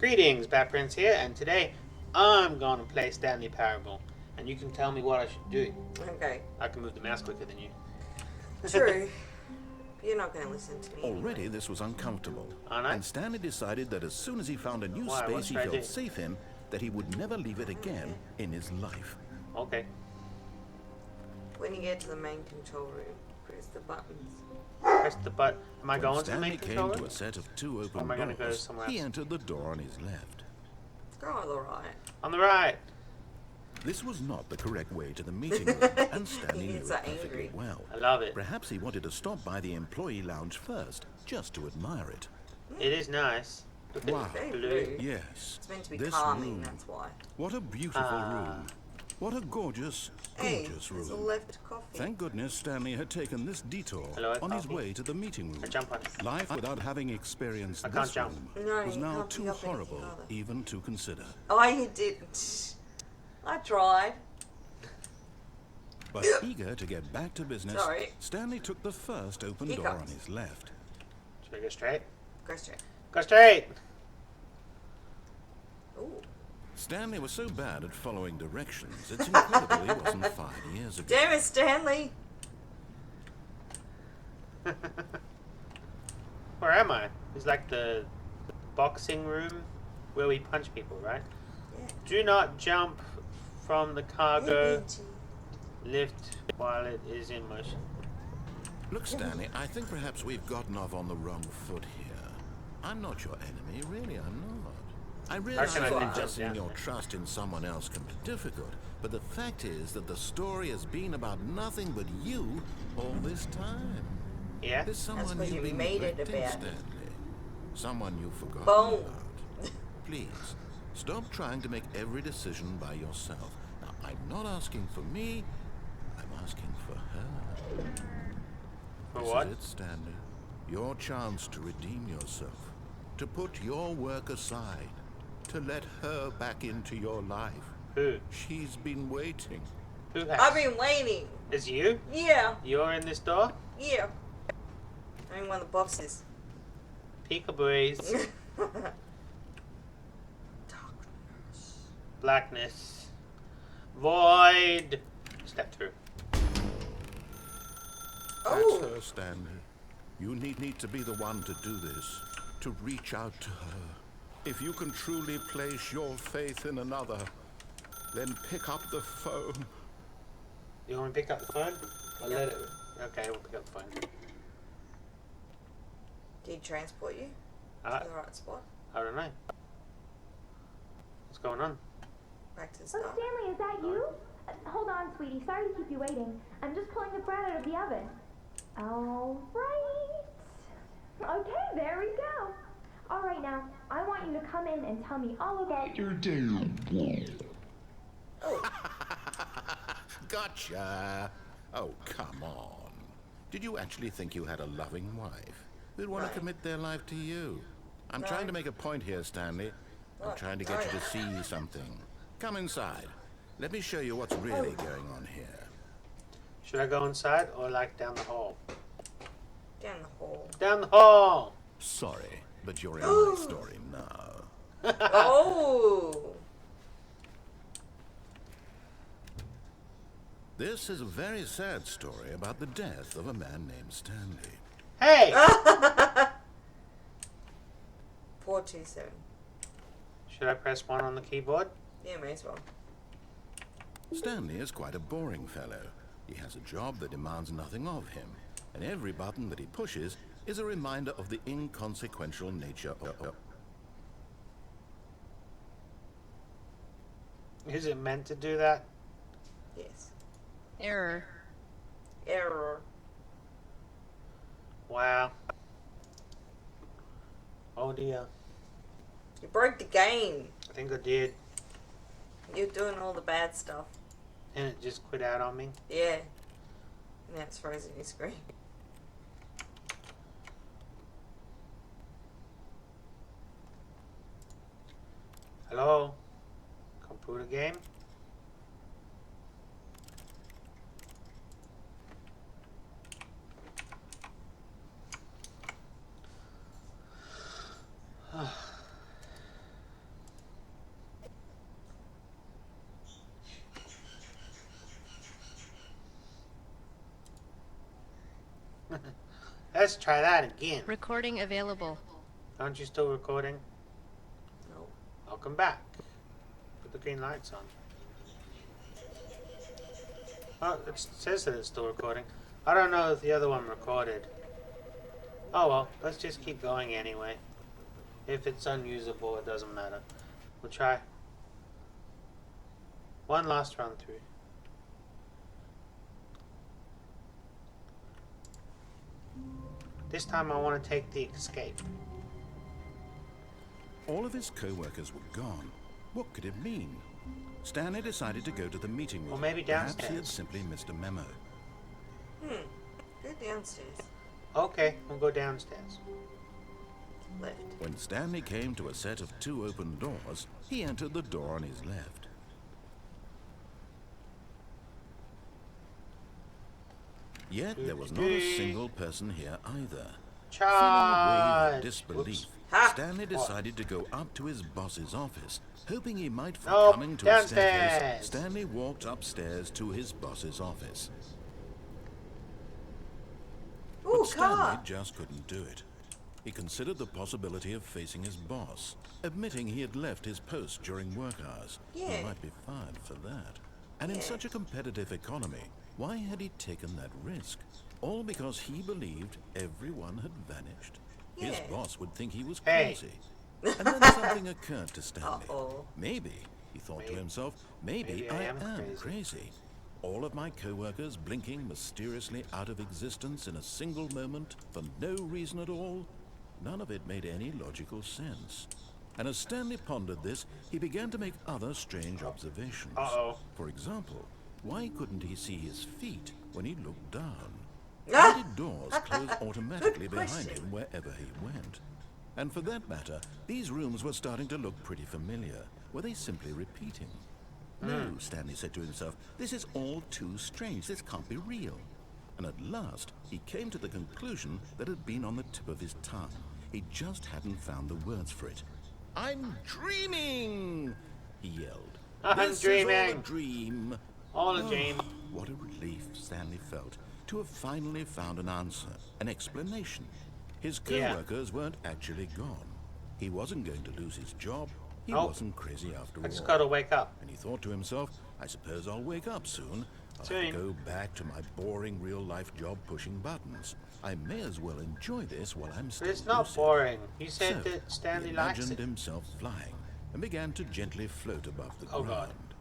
Greetings, Bat Prince here, and today I'm going to play Stanley Parable, and you can tell me what I should do. Okay. I can move the mouse quicker than you. True. You're not going to listen to me. Already anyway. this was uncomfortable, Aren't I? and Stanley decided that as soon as he found a new Why? What space he should I felt do? safe in, that he would never leave it again in his life. Okay. When you get to the main control room, press the buttons. Press the button. Am I When going to the Stanley main came controller? to a set of two Or open am I gonna go doors, somewhere he else? entered the door on his left. Go on the right. On the right. This was not the correct way to the meeting room, and Stanley knew it He's so perfectly angry. well. I love it. Perhaps he wanted to stop by the employee lounge first, just to admire it. It is nice. Look at Wow. Very blue. blue. Yes, It's meant to be this calming, room. that's why. What a beautiful Ah. room. What a gorgeous, Hey, gorgeous there's a room. left coffee. Thank goodness Stanley had taken this detour Hello, on his coffee. way to the meeting room. I jump on it. Life without having experienced I can't this jump. room No, was you now can't too pick up anything horrible either. even to consider. Oh, you didn't. I tried. But eager to get back to business, Sorry. Stanley took the first open door on Hiccups. his left. Should I go straight? Go straight. Go straight! Ooh. Stanley was so bad at following directions, it's incredible he wasn't 5 years ago. Damn it, Stanley. Where am I? It's like the boxing room where we punch people, right? Yeah. Do not jump from the cargo Luigi. lift while it is in motion. Look, Stanley, I think perhaps we've gotten off on the wrong foot here. I'm not your enemy, really, I'm not. I realize can I that jump investing down? your trust in someone else can be difficult, but the fact is that the story has been about nothing but you all this time. Yeah? There's someone what you've you been made it neglecting, about. Stanley. Someone you've forgotten Boom. about. Please, stop trying to make every decision by yourself. Now, I'm not asking for me, I'm asking for her. For This what? is it, Stanley. Your chance to redeem yourself. To put your work aside. To let her back into your life. Who? She's been waiting. Who has? I've been waiting. Is you? Yeah. You're in this door? Yeah. I'm one of the bosses. Peekaboo's. Darkness. Blackness. Void. Step through. That's Oh. her, Stanley. You need to be the one to do this. To reach out to her. If you can truly place your faith in another, then pick up the phone. You want me to pick up the phone? I'll let it. Okay, we'll pick up the phone. Did he transport you Uh, to the right spot? I don't know. What's going on? Back to the Oh, start. Stanley, is that you? Hold on, sweetie. Sorry to keep you waiting. I'm just pulling the bread out of the oven. All right. Okay, there we go. All right, now, I want you to come in and tell me all about your day. Gotcha. Oh, come on. Did you actually think you had a loving wife who'd want to commit their life to you? I'm trying to make a point here, Stanley. I'm What? trying to get you to see something. Come inside. Let me show you what's really going on here. Should I go inside or like down the hall? Down the hall. Down the hall! Sorry, but you're in my story now. Oh. This is a very sad story about the death of a man named Stanley. Hey! 427. Should I press 1 on the keyboard? Yeah, may as well. Stanley is quite a boring fellow. He has a job that demands nothing of him, and every button that he pushes is a reminder of the inconsequential nature of... Is it meant to do that? Yes. Error. Error. Wow. Oh dear. You broke the game. I think I did. You're doing all the bad stuff. And it just quit out on me. Yeah. Now it's frozen your screen. Hello? Computer game? Let's try that again. Recording available. Aren't you still recording? No. I'll come back. Put the green lights on. Oh, it says that it's still recording. I don't know if the other one recorded. Oh well, let's just keep going anyway. If it's unusable, it doesn't matter. We'll try. One last run through. This time I want to take the escape. All of his co-workers were gone. What could it mean? Stanley decided to go to the meeting room. Or maybe Perhaps downstairs. he had simply missed a memo. Go downstairs. Okay, we'll go downstairs. Left. When Stanley came to a set of 2 open doors, he entered the door on his left. Yet there was not a single person here either. Feeling a wave of Charge! disbelief, Whoops. Ha! Stanley decided to go up to his boss's office, hoping he might find Nope, coming to a staircase. downstairs. Stanley walked upstairs to his boss's office. Ooh, But Stanley car! just couldn't do it. He considered the possibility of facing his boss, admitting he had left his post during work hours. He Yeah. might be fired for that. And in Yeah. such a competitive economy, why had he taken that risk? All because he believed everyone had vanished. His Yeah. boss would think he was Hey. crazy. And then something occurred to Stanley. Uh-oh. Maybe, he thought to Maybe. himself, maybe Maybe I I am am crazy. All of my co-workers blinking mysteriously out of existence in a single moment for no reason at all? None of it made any logical sense. And as Stanley pondered this, he began to make other strange observations. Uh-oh. For example, why couldn't he see his feet when he looked down? Ah! Why did doors close automatically Good behind question. him wherever he went? And for that matter, these rooms were starting to look pretty familiar. Were they simply repeating? No, Stanley said to himself, this is all too strange. This can't be real. And at last, he came to the conclusion that had been on the tip of his tongue. He just hadn't found the words for it. I'm dreaming! He yelled. I'm This is all a dreaming." dream. All a dream. What a relief Stanley felt to have finally found an answer, an explanation. His Yeah. co-workers weren't actually gone. He wasn't going to lose his job. He Nope. wasn't crazy after I all. just gotta wake up. And he thought to himself, I suppose I'll wake up soon. I'll have Soon. to go back to my boring real-life job pushing buttons. I may as well enjoy this while I'm But still it's not lucid." boring. You said So, that Stanley he likes imagined it. himself flying and began to gently float above the Oh, ground. God.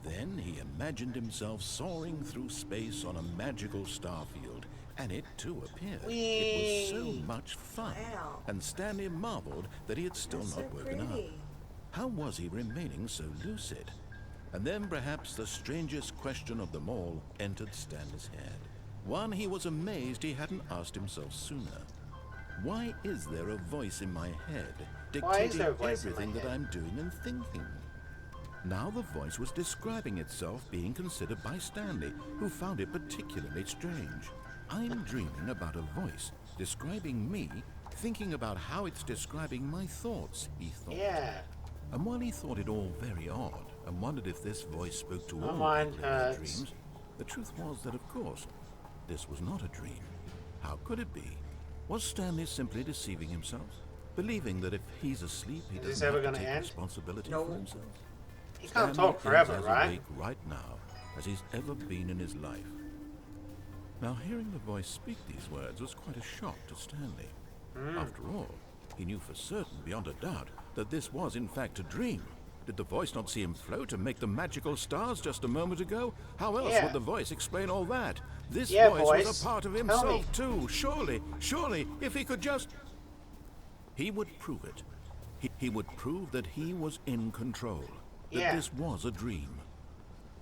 Then he imagined himself soaring through space on a magical starfield, and it too appeared. It was so Whee! much fun, Wow. and Stanley marveled that he had still That's not so woken up. pretty. How was he remaining so lucid? And then perhaps the strangest question of them all entered Stanley's head. One he was amazed he hadn't asked himself sooner. Why is there a voice in my head Why is dictating there a voice in my everything that head? I'm doing and thinking? Now the voice was describing itself being considered by Stanley, who found it particularly strange. I'm dreaming about a voice describing me, thinking about how it's describing my thoughts, he thought. Yeah. And while he thought it all very odd and wondered if this voice spoke to My all mind people in their hurts. dreams, the truth was that, of course, this was not a dream. How could it be? Was Stanley simply deceiving himself, believing that if he's asleep, he Is this doesn't ever have to gonna take end? responsibility No. for himself? He can't Stanley talk is forever, as right? awake right now as he's ever been in his life. Now, hearing the voice speak these words was quite a shock to Stanley. After all, he knew for certain, beyond a doubt, that this was in fact a dream. Did the voice not see him float and make the magical stars just a moment ago? How else Yeah. would the voice explain all that? This Yeah, voice voice. was a part of Tell himself me. too. Surely, if he could just... He would prove it. He would prove that he was in control. That Yeah. this was a dream.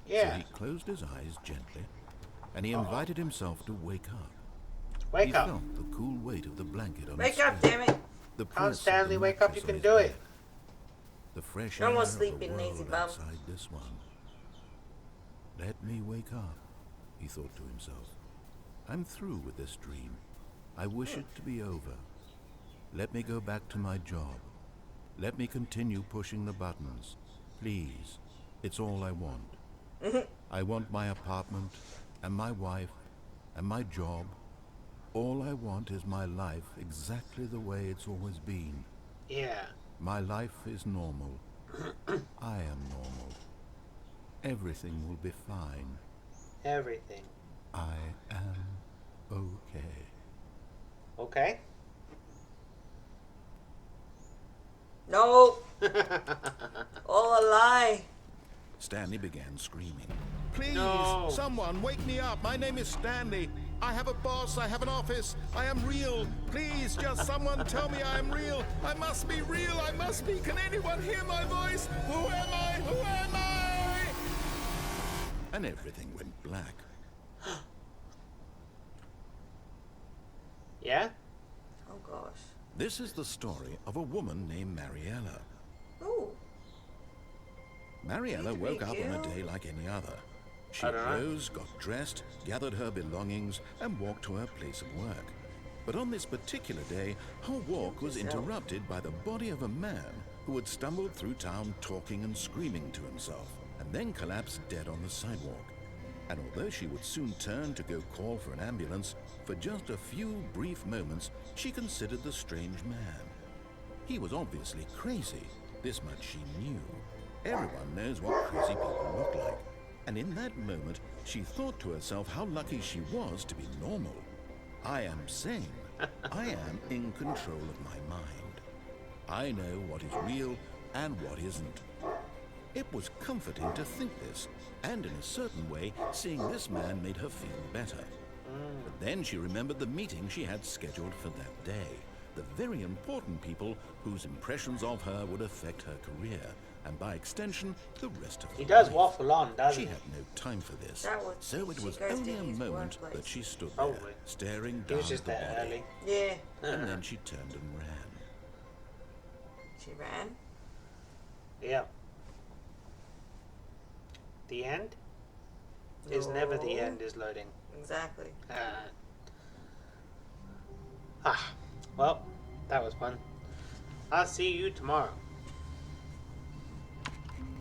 So Yeah. he closed his eyes gently, and he invited himself to wake up. Wake He up. felt the cool weight of the blanket on Wake his up, skin, damn it. the Come on, press of the Stanley, wake up. You mattress on can his do it. bed, the fresh You're air almost of the sleeping, lazy world bum. outside this one. Let me wake up, he thought to himself. I'm through with this dream. I wish it to be over. Let me go back to my job. Let me continue pushing the buttons. Please, it's all I want. I want my apartment, and my wife, and my job, All I want is my life exactly the way it's always been. Yeah. My life is normal. I am normal. Everything will be fine. Everything. I am okay. No. Okay. All a lie. Stanley began screaming. Please, No. someone wake me up. My name is Stanley. I have a boss. I have an office. I am real. Please, just someone tell me I am real. I must be real. I must be. Can anyone hear my voice? Who am I? Who am I? And everything went black. Yeah? Oh gosh. This is the story of a woman named Mariella. Ooh. Mariella Big woke up on a deal. day like any other. She I don't know. rose, got dressed, gathered her belongings, and walked to her place of work. But on this particular day, her walk was interrupted by the body of a man who had stumbled through town talking and screaming to himself, and then collapsed dead on the sidewalk. And although she would soon turn to go call for an ambulance, for just a few brief moments, she considered the strange man. He was obviously crazy. This much she knew. Everyone knows what crazy people look like. And in that moment, she thought to herself how lucky she was to be normal. I am sane. I am in control of my mind. I know what is real and what isn't. It was comforting to think this, and in a certain way, seeing this man made her feel better. But then she remembered the meeting she had scheduled for that day. The very important people whose impressions of her would affect her career, and by extension, the rest of her He does life. waffle on, doesn't She he? had no time for this, That was- so it she was goes to only a his moment workplace. that she stood there, Probably. staring He down was at just the there body. early. Yeah. And then she turned and ran. She ran. Yeah. The end is never the No. end is loading. Exactly. Well, that was fun. I'll see you tomorrow.